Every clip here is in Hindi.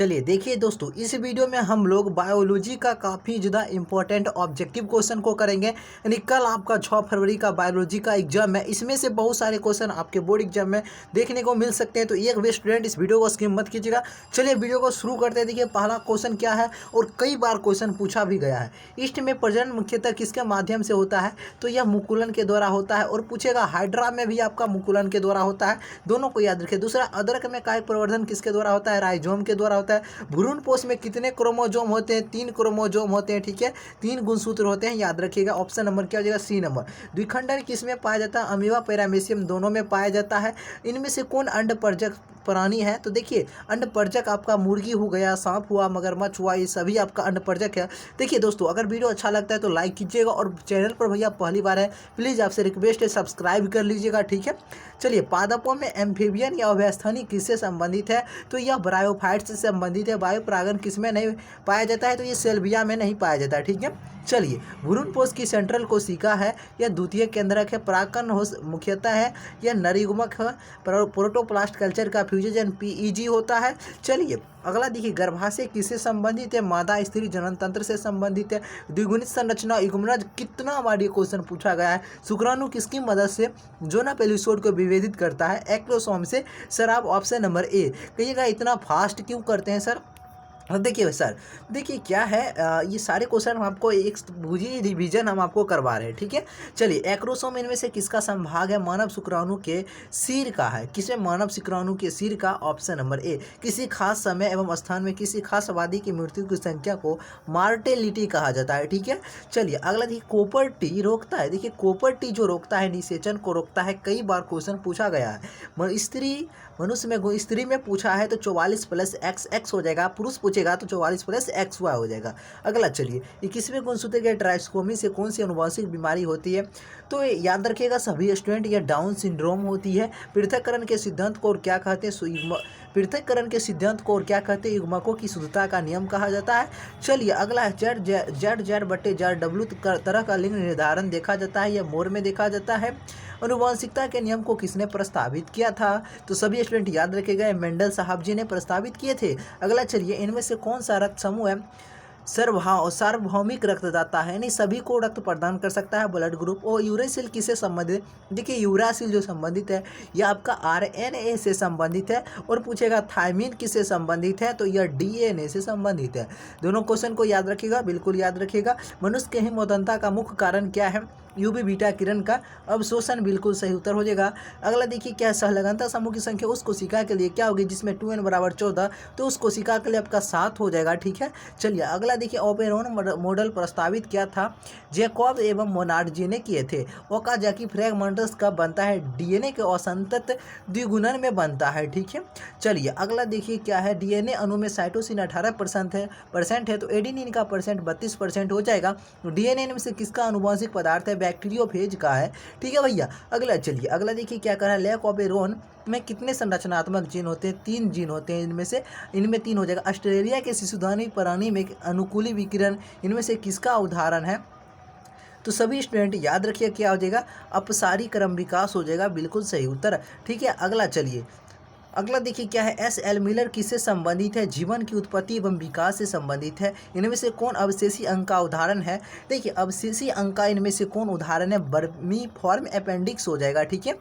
चलिए देखिए दोस्तों, इस वीडियो में हम लोग बायोलॉजी का काफ़ी ज़्यादा इंपॉर्टेंट ऑब्जेक्टिव क्वेश्चन को करेंगे। यानी कल आपका 6 फरवरी का बायोलॉजी का एग्जाम है। इसमें से बहुत सारे क्वेश्चन आपके बोर्ड एग्जाम में देखने को मिल सकते हैं, तो एक भी स्टूडेंट इस वीडियो को स्किप मत कीजिएगा। चलिए वीडियो को शुरू करते हैं। देखिए पहला क्वेश्चन क्या है और कई बार क्वेश्चन पूछा भी गया है। ईस्ट में प्रजनन मुख्यतः किसके माध्यम से होता है? तो यह मुकुलन के द्वारा होता है। और पूछेगा हाइड्रा में भी आपका मुकुलन के द्वारा होता है, दोनों को याद रखें। दूसरा, अदरक में कायिक प्रवर्धन किसके द्वारा होता है? राइजोम के द्वारा होता है। भ्रूणपोष में कितने क्रोमोजोम होते हैं? 3 क्रोमोजोम होते हैं, ठीक है। 3 गुणसूत्र होते हैं, याद रखिएगा। ऑप्शन नंबर क्या हो जाएगा? सी नंबर। द्विखंडन किस में पाया जाता है? अमीबा, पैरामीशियम दोनों में पाया जाता है। इनमें से कौन अंडपरजक प्राणी है? तो देखिए अंडपरजक आपका मुर्गी हो गया, सांप हुआ, मगरमच्छ हुआ, ये सभी आपका अंडपरजक है। देखिए दोस्तों, अगर वीडियो अच्छा लगता है तो लाइक कीजिएगा और चैनल पर भैया पहली बार है प्लीज़ आपसे रिक्वेस्ट है सब्सक्राइब कर लीजिएगा, ठीक है। चलिए पादपों में एम्फीबियन या अभयस्थानी किससे संबंधित है? तो यह ब्रायोफाइट से संबंधित है। वायु परागण किसमें नहीं पाया जाता है? तो ये सेल्विया में नहीं पाया जाता है, ठीक है। चलिए भ्रूणपोष की सेंट्रल कोशिका है या द्वितीय केंद्रक है? परागकण मुख्यतः है या नरीगुमक है? प्रोटोप्लास्ट कल्चर का फ्यूजन पीईजी होता है। चलिए अगला देखिए, गर्भाशय किससे संबंधित है? मादा स्त्री जनन तंत्र से संबंधित है। द्विगुणित संरचना युग्मनज कितना बार ये क्वेश्चन पूछा गया है? शुक्राणु किसकी मदद से जोना पेलिसोड को विभेदित करता है? एक्रोसोम से। सर आप ऑप्शन नंबर ए कहिएगा। इतना फास्ट क्यों करते हैं सर? देखिए सर, देखिए क्या है, ये सारे क्वेश्चन हम आपको एक बुझी रिवीजन हम आपको करवा रहे हैं, ठीक है। चलिए एक्रोसोम इनमें से किसका संभाग है? मानव शुक्राणु के सिर का है। किसमें? मानव शुक्राणु के सिर का। Option number A. किसी खास समय एवं स्थान में किसी खास आबादी की मृत्यु की संख्या को मार्टेलिटी कहा जाता है, ठीक है। चलिए अगला देखिए, कॉपर टी रोकता है। देखिए कॉपर टी जो रोकता है निषेचन को रोकता है। कई बार क्वेश्चन पूछा गया है। मनुष्य में स्त्री में पूछा है तो 44 + XX हो जाएगा। पुरुष पूछेगा तो 44 + XY हो जाएगा। अगला चलिए, 21वें गुणसूत्र के ट्राइसोमी से कौन सी अनुवांशिक बीमारी होती है? तो याद रखिएगा सभी स्टूडेंट, यह डाउन सिंड्रोम होती है। पृथक्करण के सिद्धांत को और क्या कहते हैं? पृथक्करण के सिद्धांत को और क्या कहते हैं? युग्मकों की शुद्धता का नियम कहा जाता है। चलिए अगला है, Z/W तरह का लिंग निर्धारण देखा जाता है या मोर में देखा जाता है। अनुवांशिकता के नियम को किसने प्रस्तावित किया था? तो सभी स्टूडेंट याद रखे गए, मेंडल साहब जी ने प्रस्तावित किए थे। अगला चलिए, इनमें से कौन सा रक्त समूह है सार्वभौमिक रक्तदाता है? यानी सभी को रक्त प्रदान कर सकता है ब्लड ग्रुप। और यूरेसिल किससे संबंधित? देखिए यूरासिल जो संबंधित है यह आपका RNA से संबंधित है। और पूछेगा थायमिन किससे संबंधित है? तो यह DNA से संबंधित है। दोनों क्वेश्चन को याद रखिएगा, बिल्कुल याद रखिएगा। मनुष्य के हिमोदंता का मुख्य कारण क्या है? UV बीटा किरण का अवशोषण, बिल्कुल सही उत्तर हो जाएगा। अगला देखिए, क्या सहलगनता समूह की संख्या उस कोशिका के लिए क्या होगी जिसमें 2n = 14? तो उस कोशिका के लिए आपका 7 हो जाएगा, ठीक है। चलिए अगला देखिए, ओपेरोन मॉडल प्रस्तावित किया था जैकब एवं मोनार्जी ने किए थे। ओकाजाकी फ्रैगमेंट्स कब बनता है? DNA के असंतत द्विगुणन में बनता है, ठीक है। चलिए अगला देखिए क्या है, DNA अणु में साइटोसिन 18% है तो एडेनिन का परसेंट 32% हो जाएगा। DNA में से किसका अनुवांशिक पदार्थ है? बैक्टीरियोफेज का है, ठीक है भैया। अगला चलिए अगला देखिए क्या कर रहा है, लेकोपेरोन में कितने संरचनात्मक जीन होते हैं? 3 जीन होते हैं। इनमें 3 हो जाएगा। ऑस्ट्रेलिया के शिशुधानी प्राणी में अनुकूली विकिरण इनमें से किसका उदाहरण है? तो सभी स्टूडेंट याद रखिए क्या हो जाएगा? अपसारी क्रम विकास हो जाएगा, बिल्कुल सही उत्तर, ठीक है। अगला चलिए अगला देखिए क्या है, SL मिलर किससे संबंधित है? जीवन की उत्पत्ति एवं विकास से संबंधित है। इनमें से कौन अवशेषी अंग का उदाहरण है? देखिए अवशेषी अंग का इनमें से कौन उदाहरण है? बर्मीफॉर्म अपेंडिक्स हो जाएगा, ठीक है।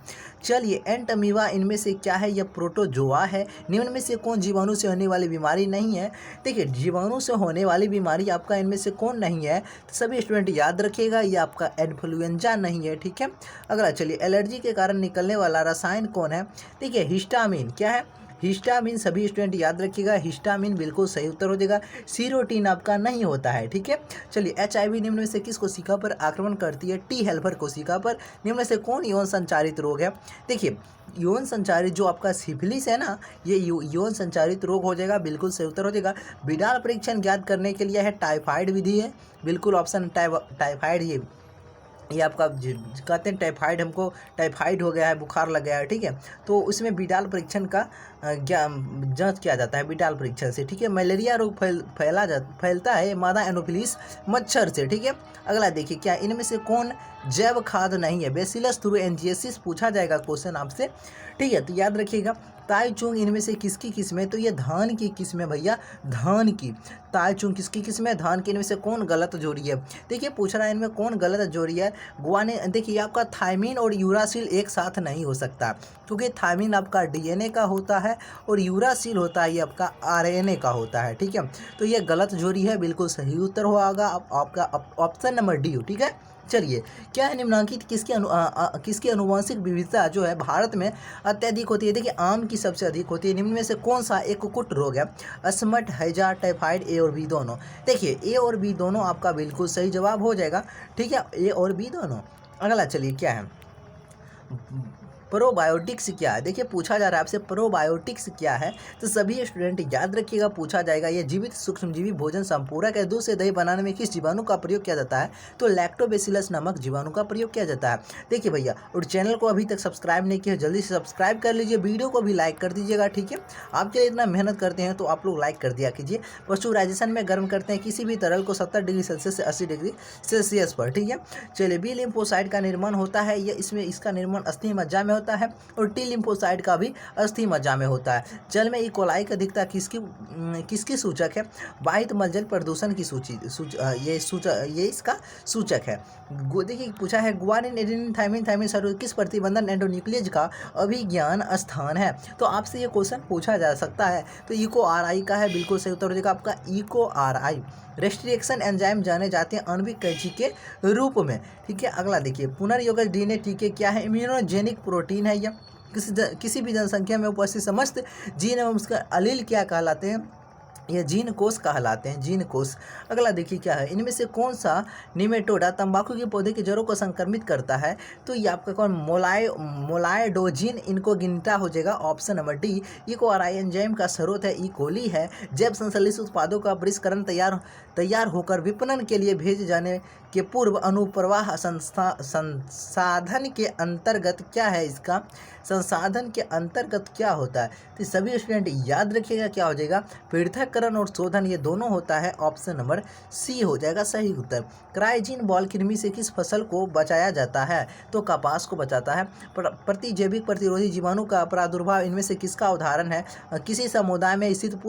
चलिए एंटमीवा इनमें से क्या है? यह प्रोटोजोआ है। निम्न में से कौन जीवाणु से होने वाली बीमारी नहीं है? देखिए जीवाणु से होने वाली बीमारी आपका इनमें से कौन नहीं है? तो सभी स्टूडेंट याद रखिएगा, ये आपका इन्फ्लुएंजा नहीं है, ठीक है। अगला चलिए, एलर्जी के कारण निकलने वाला रसायन कौन है? देखिए हिस्टामिन क्या है? हिस्टामिन, सभी स्टूडेंट याद रखिएगा हिस्टामिन, बिल्कुल सही उत्तर हो जाएगा। सीरोटीन आपका नहीं होता है, ठीक है। चलिए HIV निम्न में से किस कोशिका पर आक्रमण करती है? T हेल्पर कोशिका पर। निम्न में से कौन यौन संचारित रोग है? देखिए यौन संचारित जो आपका सिफिलिस है ना, ये यौन संचारित रोग हो जाएगा, बिल्कुल सही उत्तर हो जाएगा। बिडाल परीक्षण ज्ञात करने के लिए है टाइफाइड विधि है, बिल्कुल ऑप्शन टाइफाइड ये आपका कहते हैं टाइफाइड, हमको टाइफाइड हो गया है, बुखार लग गया है, ठीक है। तो उसमें बिडाल परीक्षण का जांच किया जाता है बिटाल परीक्षण से। ठीक है, मलेरिया रोग फैलता है मादा एनोफिलीस मच्छर से। ठीक है, अगला देखिए क्या इनमें से कौन जैव खाद नहीं है? बेसिलस थ्रूएंजिएसिस पूछा जाएगा क्वेश्चन आपसे। ठीक है, तो याद रखिएगा ताइचुंग इनमें से किसकी किस्म है? तो ये धान की किस्म है भैया, धान की। ताइचुंग किसकी किस्म है? धान की। इनमें से कौन गलत जोड़ी है? देखिए पूछ रहा है इनमें कौन गलत जोड़ी है। गुआने देखिए आपका थायमिन और यूरासिल एक साथ नहीं हो सकता, क्योंकि थायमिन आपका डीएनए का होता है और यूरासिल होता है ये आपका आरएनए का होता है। ठीक है, तो ये गलत जोड़ी है, बिल्कुल सही उत्तर होगा आपका ऑप्शन नंबर डी। ठीक है, चलिए क्या है निम्नलिखित किसकी अनुवांशिक विविधता जो है भारत में अत्यधिक होती है? देखिए आम की सबसे अधिक होती है। निम्न में से कौन सा एक कुकुट रोग है? अस्मट, हैजा, टाइफाइड, ए और बी दोनों। देखिए ए और बी दोनों आपका बिल्कुल सही जवाब हो जाएगा। ठीक है, ए और बी दोनों। अगला चलिए क्या है, प्रोबायोटिक्स क्या है? देखिए पूछा जा रहा है आपसे प्रोबायोटिक्स क्या है, तो सभी स्टूडेंट याद रखिएगा पूछा जाएगा। ये जीवित सूक्ष्मजीवी भोजन संपूरक है। दूध से दही बनाने में किस जीवाणु का प्रयोग किया जाता है? तो लैक्टोबैसिलस नामक जीवाणु का प्रयोग किया जाता है। देखिए भैया, और चैनल को अभी तक सब्सक्राइब नहीं किया जल्दी से सब्सक्राइब कर लीजिए, वीडियो को भी लाइक कर दीजिएगा। ठीक है, आपके लिए इतना मेहनत करते हैं तो आप लोग लाइक कर दिया कीजिए। पशुराइजेशन में गर्म करते हैं किसी भी तरल को 70 डिग्री सेल्सियस से 80 डिग्री सेल्सियस पर। ठीक है, चलिए बी लिम्फोसाइट का निर्माण होता है, ये इसमें इसका निर्माण अस्थि मज्जा में होता है और टी लिम्फोसाइट का भी अस्थि मज्जा में होता है। जल में इकोलाई की अधिकता किसकी सूचक है? वाहित मलजल प्रदूषण की ये इसका सूचक है। देखिए पूछा है गुआनिन, एडेनिन, थायमिन सर किस प्रतिबंधन एंडोन्यूक्लियस का अभिज्ञान स्थान है? तो आपसे ये क्वेश्चन पूछा जा सकता है। तो इको आर आई का है, बिल्कुल सही उत्तर हो जाएगा आपका Eco R I. Restriction enzyme जाने जाते हैं आणविक कैंची के रूप में। ठीक है, अगला देखिए पुनर्योगज डीएनए टीके क्या है? इम्यूनोजेनिक प्रोटीन है यह। किसी भी जनसंख्या में उपस्थित समस्त जीन एवं उसका अलील क्या कहलाते हैं? ये जीन कोष कहलाते हैं, जीन कोष। अगला देखिए क्या है, इनमें से कौन सा निमेटोडा तंबाकू के पौधे की जड़ों को संक्रमित करता है? तो ये आपका कौन मोलाइडोजिन इनको गिनता हो जाएगा option number D. Eco R I enzyme का स्रोत है ई कोली है। जैव संश्लेषित उत्पादों का परिष्करण तैयार होकर विपणन के लिए भेजे जाने के पूर्व अनुप्रवाह संसाधन के अंतर्गत क्या है? इसका संसाधन के अंतर्गत क्या होता है? तो सभी स्टूडेंट याद रखिएगा क्या हो जाएगा, पृथक्करण और शोधन, ये दोनों होता है। ऑप्शन नंबर सी हो जाएगा सही उत्तर। क्राइजीन बॉल कृमि से किस फसल को बचाया जाता है? तो कपास को बचाता है। प्रतिजैविक प्रतिरोधी जीवाणु का प्रादुर्भाव इनमें से किसका उदाहरण है? किसी समुदाय में स्थित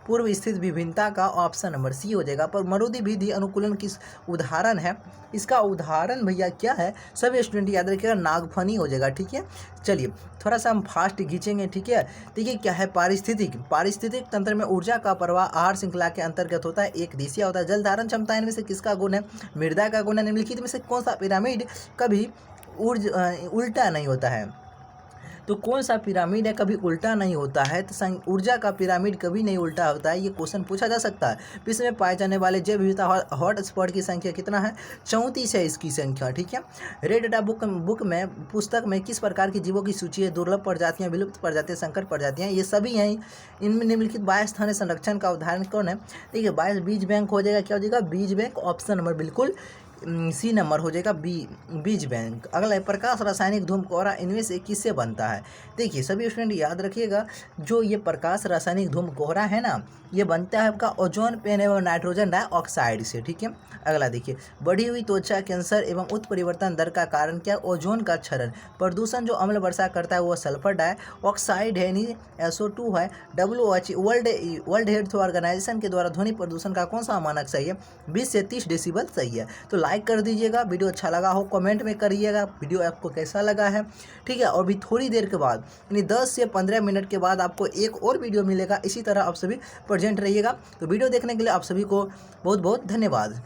पूर्व स्थित विभिन्नता का। ऑप्शन नंबर सी हो जाएगा। पर मरुदी विधि अनुकूलन किस उदाहरण है? इसका उदाहरण भैया क्या है? सभी स्टूडेंट याद रखिएगा नागफनी हो जाएगा। ठीक है, चलिए थोड़ा सा हम फास्ट खींचेंगे। ठीक है, देखिए क्या है, पारिस्थितिक तंत्र में ऊर्जा का प्रवाह आहार श्रृंखला के अंतर्गत होता है। एक दिशिया होता है। जल धारण क्षमता इनमें से किसका गुण है? मृदा का गुण है। निम्नलिखित में से कौन सा पिरामिड कभी उल्टा नहीं होता है? तो कौन सा पिरामिड है कभी उल्टा नहीं होता है? तो ऊर्जा का पिरामिड कभी नहीं उल्टा होता है। ये क्वेश्चन पूछा जा सकता है। विश्व में पाए जाने वाले जैव विविधता हॉट स्पॉट की संख्या कितना है? 34 है इसकी संख्या। ठीक है, रेड डाटा बुक में पुस्तक में किस प्रकार की जीवों की सूची है? दुर्लभ प्रजातियां, विलुप्त प्रजातियां, संकट प्रजातियां, ये सभी हैं। इनमें निम्नलिखित बाह्य स्थानीय संरक्षण का उदाहरण कौन है? देखिए बाह्य बीज बैंक हो जाएगा। क्या हो जाएगा? बीज बैंक। ऑप्शन नंबर बिल्कुल सी नंबर हो जाएगा बीज बैंक। अगला है प्रकाश रासायनिक धूम कोहरा इनमें से किससे बनता है? देखिए सभी स्टूडेंट याद रखिएगा, जो ये प्रकाश रासायनिक धूम कोहरा है ना, ये बनता है आपका ओजोन पेन एवं नाइट्रोजन डाइऑक्साइड से। ठीक है, अगला देखिए बढ़ी हुई त्वचा कैंसर एवं उत्परिवर्तन दर का कारण क्या? ओजोन का क्षरण। प्रदूषण जो अम्ल वर्षा करता है वो सल्फर डाइऑक्साइड है, नहीं SO2 है। WHO वर्ल्ड हेल्थ ऑर्गेनाइजेशन के द्वारा ध्वनि प्रदूषण का कौन सा मानक सही है? 20 से 30 डेसिबल सही है। तो लाइक कर दीजिएगा, वीडियो अच्छा लगा हो कमेंट में करिएगा वीडियो आपको कैसा लगा है। ठीक है, और भी थोड़ी देर के बाद यानी 10 से 15 मिनट के बाद आपको एक और वीडियो मिलेगा। इसी तरह आप सभी प्रेजेंट रहिएगा। तो वीडियो देखने के लिए आप सभी को बहुत बहुत धन्यवाद।